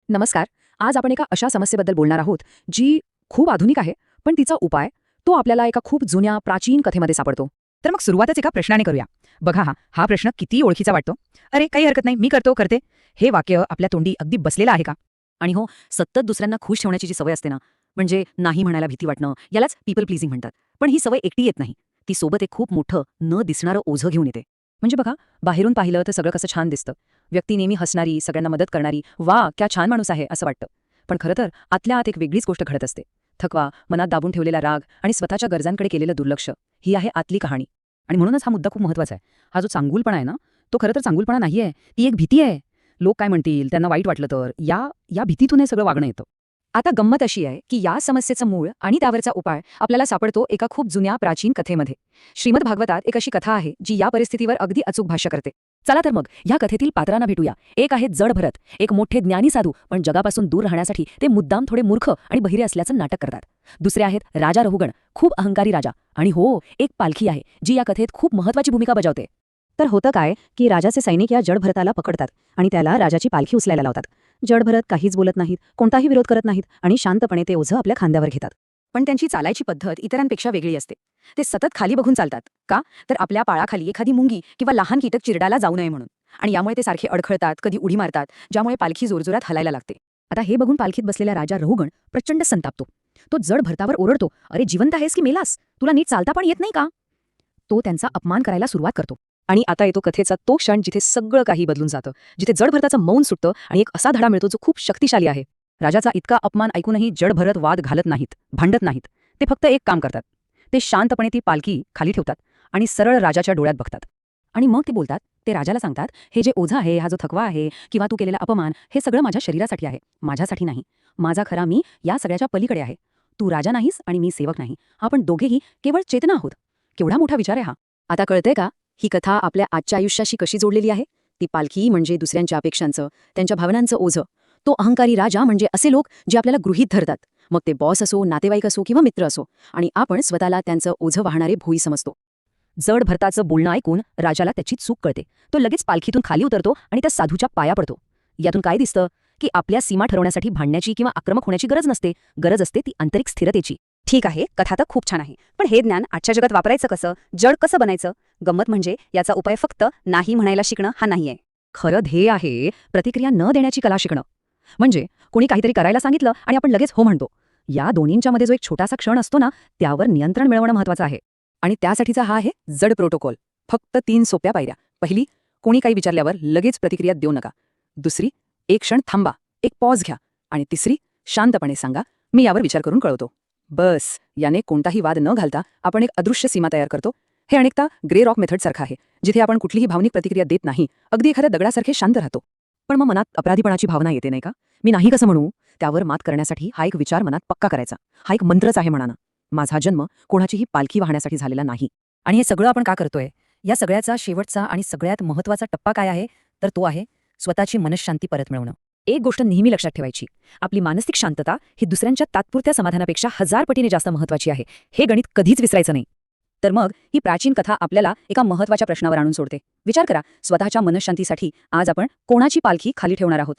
नमस्कार. आज आपण एका अशा समस्येबद्दल बोलणार आहोत, जी खूप आधुनिक आहे, पण तिचा उपाय तो आपल्याला एका खूप जुन्या प्राचीन कथेमध्ये सापडतो. तर मग सुरुवातच एका प्रश्नाने करूया. बघा हा प्रश्न किती ओळखीचा वाटतो. अरे काही हरकत नाही, मी करते. हे वाक्य आपल्या तोंडी अगदी बसलेलं आहे का? आणि हो, सतत दुसऱ्यांना खुश ठेवण्याची जी सवय असते ना, म्हणजे नाही म्हणायला भीती वाटणं, यालाच पीपल प्लीजिंग म्हणतात. पण ही सवय एकटी येत नाही. ती सोबत एक खूप मोठं, न दिसणारं ओझं घेऊन येते. म्हणजे बघा, बाहेरून पाहिलं तर सगळं कसं छान दिसतं. व्यक्ती नेहमी हसणारी, सगळ्यांना मदत करणारी, वा क्या छान माणूस आहे असं वाटतं. पण खरं तर आतल्या आत एक वेगळीच गोष्ट घडत असते. थकवा, मनात दाबून ठेवलेला राग आणि स्वतःच्या गरजांकडे केलेलं दुर्लक्ष, ही आहे आतली कहाणी. आणि म्हणूनच हा मुद्दा खूप महत्वाचा आहे. हा जो चांगुलपणा आहे ना, तो खरं तर चांगुलपणा नाहीये, ती एक भीती आहे. लोक काय म्हणतील, त्यांना वाईट वाटलं तर, या या भीतीतून हे सगळं वागणं येतं. आता गंमत अशी आहे की या समस्येचं मूळ आणि त्यावरचा उपाय आपल्याला सापडतो एका खूप जुन्या प्राचीन कथेमध्ये. श्रीमद भागवतात एक अशी कथा आहे जी या परिस्थितीवर अगदी अचूक भाष्य करते. चला तर मग या कथेतील पात्रांना भेटूया. एक आहे जड भरत, एक मोठे ज्ञानी साधू, पण जगापासून दूर राहण्यासाठी ते मुद्दाम थोडे मूर्ख आणि बहिरे असल्याचं नाटक करतात. दुसरे आहेत राजा रहुगण, खूप अहंकारी राजा. आणि हो, एक पालखी आहे जी या कथेत खूप महत्वाची भूमिका बजावते. तर होतं काय की राजाचे सैनिक या जड भरताला पकडतात आणि त्याला राजाची पालखी उचलायला लावतात. जड भरत काहीच बोलत नाहीत, कोणताही विरोध करत नाहीत आणि शांतपणे ते ओझं आपल्या खांद्यावर घेतात. पण त्यांची चालायची पद्धत इतरांपेक्षा वेगळी असते. ते सतत खाली बघून चालतात. का? तर आपल्या पाळाखाली एखादी मुंगी किंवा लहान कीटक चिरडायला जाऊ नये म्हणून. आणि यामुळे ते सारखे अडखळतात, कधी उडी मारतात, ज्यामुळे पालखी जोरजोरात हलायला लागते. आता हे बघून पालखीत बसलेला राजा रहुगण प्रचंड संतापतो. तो जड भरतावर ओरडतो, अरे जिवंत आहेस की मेलास? तुला नीट चालता पण येत नाही का? तो त्यांचा अपमान करायला सुरुवात करतो. आणि आता येतो कथेचा तो क्षण जिथे सगळं काही बदलून जातं, जिथे जड भरताचं मौन सुटतं आणि एक असा धडा मिळतो जो खूप शक्तिशाली आहे. राजाचा इतका अपमान ऐकूनही जड भरत वाद घालत नाहीत, भांडत नाहीत. ते फक्त एक काम करतात. ते शांतपणे ती पालखी खाली ठेवतात आणि सरळ राजाच्या डोळ्यात बघतात. आणि मग ते बोलतात, ते राजाला सांगतात, हे जे ओझं आहे, हा जो थकवा आहे किंवा तू केलेला अपमान, हे सगळं माझ्या शरीरासाठी आहे, माझ्यासाठी नाही. माझा खरा मी या सगळ्याच्या पलीकडे आहे. तू राजा नाहीस आणि मी सेवक नाही. आपण दोघेही केवळ चेतना आहोत. केवढा मोठा विचार आहे हा. आता कळतंय का ही कथा आपल्या आजच्या आयुष्याशी कशी जोडलेली आहे? ती पालखी म्हणजे दुसऱ्यांच्या अपेक्षांचं, त्यांच्या भावनांचं ओझं. तो अहंकारी राजा म्हणजे असे लोक जे आपल्याला गृहीत धरतात. मग ते बॉस असो, नातेवाईक असो किंवा मित्र असो. आणि आपण स्वतःला त्यांचं ओझं वाहणारे भोई समजतो. जड भरताचं बोलणं ऐकून राजाला त्याची चूक कळते. तो लगेच पालखीतून खाली उतरतो आणि त्या साधूच्या पाया पडतो. यातून काय दिसतं की आपल्या सीमा ठरवण्यासाठी भांडण्याची किंवा आक्रमक होण्याची गरज नसते. गरज असते ती आंतरिक स्थिरतेची. ठीक आहे, कथा तर खूप छान आहे. पण हे ज्ञान आजच्या जगात वापरायचं कसं? जड कसं बनायचं? गंमत म्हणजे याचा उपाय फक्त नाही म्हणायला शिकणं हा नाहीये. खरं ध्येय आहे प्रतिक्रिया न देण्याची कला शिकणं. म्हणजे कोणी काहीतरी करायला सांगितलं आणि आपण लगेच हो म्हणतो. या दोन्हींच्या मध्ये जो एक छोटासा क्षण असतो ना, त्यावर नियंत्रण मिळवणं महत्वाचं आहे. आणि त्यासाठीचा हा आहे जड प्रोटोकॉल. फक्त 3 सोप्या पायऱ्या. पहिली, कोणी काही विचारल्यावर लगेच प्रतिक्रिया देऊ नका. दुसरी, एक क्षण थांबा, एक पॉज घ्या. आणि तिसरी, शांतपणे सांगा, मी यावर विचार करून कळवतो. बस, याने कोणताही वाद न घालता आपण एक अदृश्य सीमा तयार करतो. हे अनेकदा ग्रे रॉक मेथड सारखं आहे, जिथे आपण कुठलीही भावनिक प्रतिक्रिया देत नाही, अगदी एखाद्या दगडासारखे शांत राहतो. पण मग मनात अपराधीपणाची भावना येते नाही का? मी नाही कसं म्हणू? त्यावर मात करण्यासाठी हा एक विचार मनात पक्का करायचा. हा एक मंत्रच आहे म्हणा. माझा जन्म कोणाचीही पालखी वाहण्यासाठी झालेला नाही. आणि हे सगळं आपण का करतोय? या सगळ्याचा शेवटचा आणि सगळ्यात महत्वाचा टप्पा काय आहे? तर तो आहे स्वतःची मनःशांती परत मिळवणं. एक गोष्ट नेहमी लक्षात ठेवायची, आपली मानसिक शांतता ही दुसऱ्यांच्या तात्पुरत्या समाधानापेक्षा 1000 पटीने जास्त महत्वाची आहे. हे गणित कधीच विसरायचं नाही. तर मग ही प्राचीन कथा आपल्याला एका महत्वाच्या प्रश्नावर आणून सोडते. विचार करा, स्वतःच्या मनःशांतीसाठी आज आपण कोणाची पालखी खाली ठेवणार आहोत?